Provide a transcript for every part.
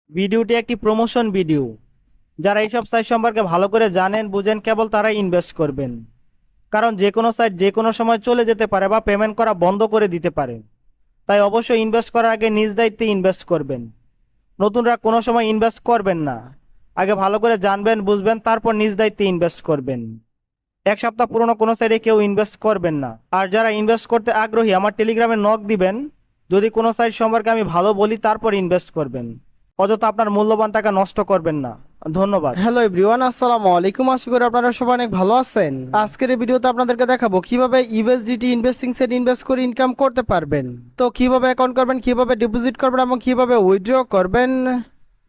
ভিডিওটি একটি promotion video. যারা এইসব সাইট সম্পর্কে ভালো করে জানেন বুঝেন কেবল তারাই ইনভেস্ট করবেন, কারণ যে কোনো সাইট যে কোনো সময় চলে যেতে পারে বা পেমেন্ট করা বন্ধ করে দিতে পারে। তাই অবশ্যই ইনভেস্ট করার আগে নিজ দায়িত্বে ইনভেস্ট করবেন। নতুনরা কোনো সময় ইনভেস্ট করবেন না, আগে ভালো করে জানবেন বুঝবেন তারপর নিজ দায়িত্বে ইনভেস্ট করবেন। এক সপ্তাহ পুরনো কোনো সাইটে কেউ ইনভেস্ট করবেন না। আর যারা ইনভেস্ট করতে আগ্রহী আমার টেলিগ্রামে নক দিবেন, যদি কোনো সাইট সম্পর্কে আমি ভালো বলি তারপর ইনভেস্ট করবেন। অযথা আপনার মূল্যবান টাকা নষ্ট করবেন না। ধন্যবাদ। হ্যালো এভরিওয়ান, আসসালামু আলাইকুম। আশা করি আপনারা সবাই অনেক ভালো আছেন। আজকের এই ভিডিওতে আপনাদেরকে দেখাবো কিভাবে ইউএসডিটি ইনভেস্টিং সেট ইনভেস্ট করে ইনকাম করতে পারবেন। তো কিভাবে অ্যাকাউন্ট করবেন, কিভাবে ডিপোজিট করবেন এবং কিভাবে উইথড্র করবেন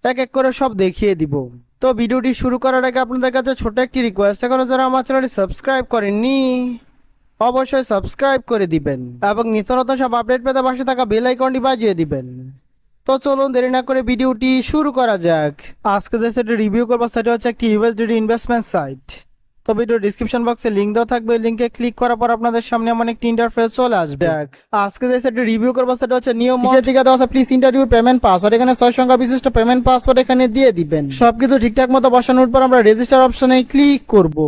এক এক করে সব দেখিয়ে দিব। তো ভিডিওটি শুরু করার আগে আপনাদের কাছে ছোট একটি রিকোয়েস্ট, এখনো যারা আমার চ্যানেলটি সাবস্ক্রাইব করেননি অবশ্যই সাবস্ক্রাইব করে দিবেন এবং নিত্য নতুন সব আপডেট পেতে পাশে থাকা বেল আইকনটি বাজিয়ে দিবেন। তো চলুন দেরি না করে ভিডিওটি শুরু করা যাক। আজকে যে সাইটে রিভিউ করবো সেটা হচ্ছে একটি ইউএসডিটি ইনভেস্টমেন্ট সাইট। তো ভিডিও ডিসক্রিপশন বক্সে লিংক দেওয়া থাকবে, লিংকে ক্লিক করার পর আপনাদের সামনে এমন একটি ইন্টারফেস চলে আসবে। আজকে যে সাইটে রিভিউ করবো সেটা হচ্ছে নিয়ম দিকে দেওয়া আছে প্লিজ ইন্টারভিউ পেমেন্ট পাসওয়ার্ড। এখানে 6 সংখ্যা বিশিষ্ট পেমেন্ট পাসওয়ার্ড এখানে দিয়ে দিবেন। সবকিছু ঠিকঠাক মতো বসানোর পর আমরা রেজিস্টার অপশনে ক্লিক করব।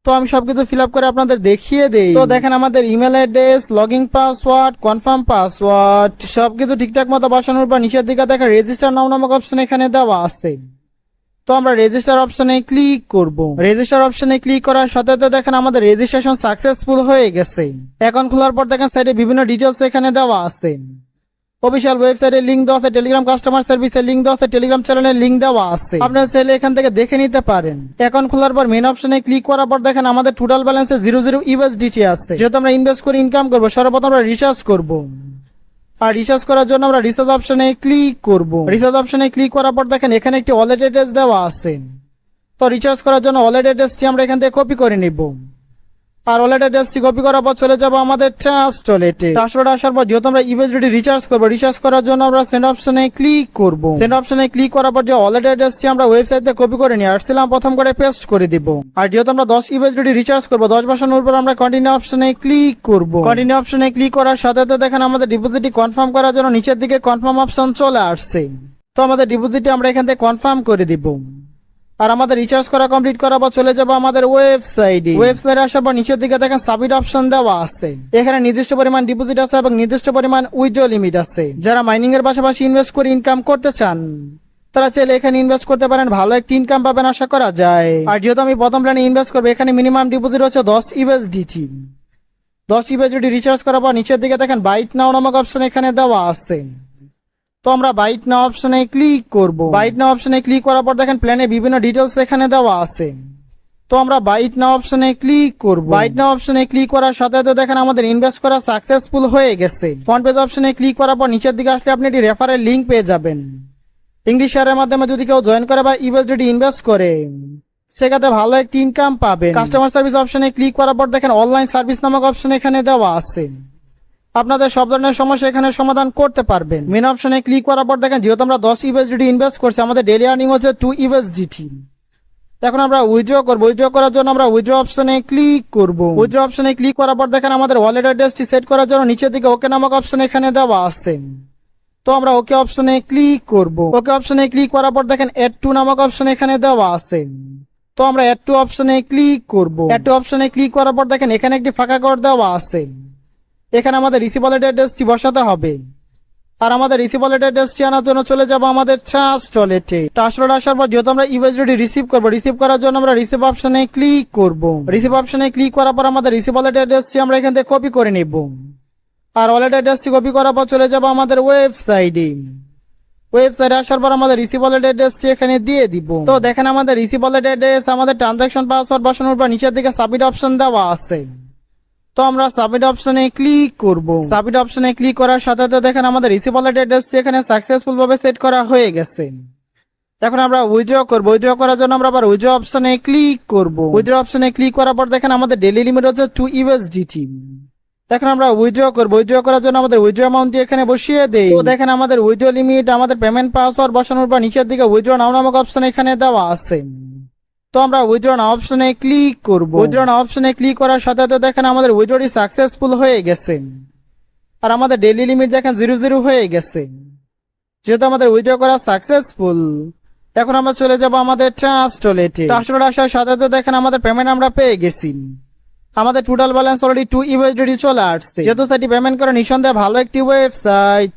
তো আমি সবকিছু ফিল আপ করে আপনাদের দেখিয়ে দেই। তো দেখেন আমাদের email address, login password, confirm password সবকিছু ঠিকঠাক মতো বসানোর পর নিচের দিকে দেখেন রেজিস্টার নাও নামক অপশন এখানে দেওয়া আছে। তো আমরা রেজিস্টার অপশনে ক্লিক করব। রেজিস্টার অপশনে ক্লিক করার সাথে সাথে দেখেন আমাদের রেজিস্ট্রেশন সাকসেসফুল হয়ে গেছে। অ্যাকাউন্ট খোলার পর দেখেন সাইডে বিভিন্ন ডিটেলস এখানে দেওয়া আছে। অফিসিয়াল ওয়েবসাইটের লিংক দেওয়া আছে, টেলিগ্রাম কাস্টমার সার্ভিসের লিংক দেওয়া আছে, টেলিগ্রাম চ্যানেলের লিংক দেওয়া আছে। আপনারা চাইলে এখান থেকে দেখে নিতে পারেন। অ্যাকাউন্ট খোলার পর মেন অপশনে ক্লিক করার পর দেখেন আমাদের টোটাল ব্যালেন্সে 00 ইউএসডিটি আছে। যেহেতু আমরা ইনভেস্ট করে ইনকাম করবো, সর্বপ্রথম আমরা রিচার্জ করব। আর রিচার্জ করার জন্য আমরা রিচার্জ অপশনে ক্লিক করব। রিচার্জ অপশনে ক্লিক করার পর দেখেন এখানে একটি ওয়ালেট অ্যাড্রেস দেওয়া আছে। তো রিচার্জ করার জন্য ওয়ালেট অ্যাড্রেসটি আমরা এখান থেকে কপি করে নিব। আর ওয়ালেট অ্যাড্রেসটি কপি করার পর চলে যাব আমাদের ট্রাস্ট ওয়ালেটে। ট্রাস্ট ওয়ালেটে আসার পর যেহেতু আমরা ইউএসডিটি রিচার্জ করব, রিচার্জ করার জন্য আমরা সেন্ড অপশনে ক্লিক করব। সেন্ড অপশনে ক্লিক করার পর যে ওয়ালেট অ্যাড্রেসটি আমরা ওয়েবসাইট থেকে কপি করে নিয়ে আসছিলাম প্রথম করে পেস্ট করে দিব। আর যেহেতু আমরা 10 ইউএসডিটি রিচার্জ করব, 10 বসানোর পর আমরা কন্টিনিউ অপশনে ক্লিক করব। কন্টিনিউ অপশনে ক্লিক করার সাথে সাথে দেখেন আমাদের ডিপোজিটটি কনফার্ম করার জন্য নিচের দিকে কনফার্ম অপশন চলে আসছে। তো আমাদের ডিপোজিটটি আমরা এখান থেকে কনফার্ম করে দিব। আর আমাদের রিচার্জ করা কমপ্লিট করার পর চলে যাবো আমাদের ওয়েবসাইটে। ওয়েবসাইটে আসার পর নিচের দিকে দেখেন সাবমিট অপশন দেওয়া আছে। এখানে নির্দিষ্ট পরিমাণ ডিপোজিট আছে এবং নির্দিষ্ট পরিমাণ উইথড্র লিমিট আছে। যারা মাইনিং এর পাশাপাশি ইনভেস্ট করে ইনকাম করতে চান তারা চাইলে এখানে ইনভেস্ট করতে পারেন, ভালো একটি ইনকাম পাবেন আশা করা যায়। আর যেহেতু আমি প্রথম প্ল্যানে ইনভেস্ট করবো, এখানে মিনিমাম ডিপোজিট হচ্ছে 10 ইউএসডিটি। 10 ইউএসডিটি রিচার্জ করার পর নিচের দিকে দেখেন বাইট নাও নামক অপশন এখানে দেওয়া আছে। তো আমরা বাইট নাও অপশনে ক্লিক করব। বাইট নাও অপশনে ক্লিক করার পর দেখেন প্ল্যানে বিভিন্ন ডিটেলস এখানে দেওয়া আছে। তো আমরা বাইট নাও অপশনে ক্লিক করব। বাইট নাও অপশনে ক্লিক করার সাথে সাথে দেখেন আমাদের ইনভেস্ট করা সাকসেসফুল হয়ে গেছে। ফ্রন্ট পেজ অপশনে ক্লিক করার পর নিচের দিকে আসলে আপনি একটি রেফারেল লিংক পেয়ে যাবেন। ইংলিশ শেয়ারের মাধ্যমে যদি কেউ জয়েন করে বা ইউএসডিটি ইনভেস্ট করে সেক্ষেত্রে ভালো একটি ইনকাম পাবেন। কাস্টমার সার্ভিস অপশনে ক্লিক করার পর দেখেন অনলাইন সার্ভিস নামক অপশন এখানে দেওয়া আছে। আপনাদের সব ধরনের সমস্যা এখানে সমাধান করতে পারবেন। মেন অপশনে ক্লিক করার পর দেখেন যেহেতু আমরা 10 ইউএসডিটি ইনভেস্ট করছি, আমাদের ডেইলি আর্নিং হচ্ছে 2 ইউএসডিটি। এখন আমরা উইথড্র করব। উইথড্র করার জন্য আমরা উইথড্র অপশনে ক্লিক করব। উইথড্র অপশনে ক্লিক করার পর দেখেন আমাদের ওয়ালেট অ্যাড্রেসটি সেট করার জন্য নিচের দিকে ওকে নামক অপশন এখানে দেওয়া আছে। তো আমরা ওকে অপশনে ক্লিক করব। ওকে অপশনে ক্লিক করার পর দেখেন অ্যাড টু নামক অপশন এখানে দেওয়া আছে। তো আমরা অ্যাড টু অপশনে ক্লিক করব। অ্যাড টু অপশনে ক্লিক করার পর দেখেন এখানে একটি ফাঁকা ঘর দেওয়া আছে। এখানে আমাদের রিসিভ ওয়ালেট অ্যাড্রেসটি বসাতে হবে। আর আমাদের রিসিভ ওয়ালেট অ্যাড্রেসটি আনার জন্য চলে যাব আমাদের ট্রাস্ট ওয়ালেটে। ট্রাস্ট ওয়ালেটে আসার পর যেহেতু আমরা ইউএসডিটি রিসিভ করব, রিসিভ করার জন্য আমরা রিসিভ অপশনে ক্লিক করব। রিসিভ অপশনে ক্লিক করার পর আমাদের রিসিভ ওয়ালেট অ্যাড্রেসটি আমরা এখান থেকে কপি করে নেব। আর ওয়ালেট অ্যাড্রেসটি কপি করার পর চলে যাব আমাদের ওয়েবসাইটে। ওয়েবসাইটে আসার পর আমাদের রিসিভ ওয়ালেট অ্যাড্রেসটি এখানে দিয়ে দিব। তো দেখেন আমাদের রিসিভ ওয়ালেট অ্যাড্রেস, আমাদের ট্রানজাকশন পাসওয়ার্ড বসানোর পর নিচের দিকে সাবমিট অপশন দেওয়া আছে। তো আমরা সাবমিট অপশনে ক্লিক করব। সাবমিট অপশনে ক্লিক করার সাথে সাথে দেখেন আমাদের রিসিভ ওয়ালেট অ্যাড্রেসটি এখানে সাকসেসফুল ভাবে সেট করা হয়ে গেছে। এখন আমরা উইথড্র করব। উইথড্র করার জন্য আমরা আবার উইথড্র অপশনে ক্লিক করব। উইথড্র অপশনে ক্লিক করার পর দেখেন আমাদের ডেইলি লিমিট হচ্ছে 2 ইউএসডিটি। এখন আমরা উইথড্র করব। উইথড্র করার জন্য আমাদের উইথড্র অ্যামাউন্টটি এখানে বসিয়ে দেই। তো দেখেন আমাদের উইথড্র লিমিট, আমাদের পেমেন্ট পাসওয়ার্ড বসানোর পর নিচের দিকে উইথড্র নাও নামক অপশন এখানে দেওয়া আছে। তো আমরা উইথড্র নাও অপশনে ক্লিক করব। উইথড্র নাও অপশনে ক্লিক করার সাথে সাথে দেখেন আমাদের উইথড্রটি সাকসেসফুল হয়ে গেছে। আর আমাদের ডেইলি লিমিট দেখেন 00 হয়ে গেছে। যেহেতু আমাদের উইথড্র করা সাকসেসফুল, এখন আমরা চলে যাব আমাদের ট্রাস্ট ওয়ালেটে। ট্রাস্ট ওয়ালেট আসার সাথে সাথে দেখেন আমাদের পেমেন্ট আমরা পেয়ে গেছি। আমাদের টোটাল ব্যালেন্স অলরেডি 2 ইউএসডি চলে আসছে। যেহেতু সাইটটি পেমেন্ট করে নিঃসন্দেহে ভালো একটি ওয়েবসাইট,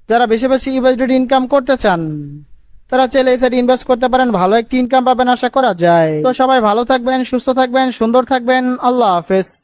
যারা বেশি বেশি ইউএসডি ইনকাম করতে চান তারা চাইলে এই সাইটে ইনভেস্ট করতে পারেন, ভালো একটি ইনকাম পাবেন আশা করা যায়। তো সবাই ভালো থাকবেন, সুস্থ থাকবেন, সুন্দর থাকবেন। আল্লাহ হাফেজ।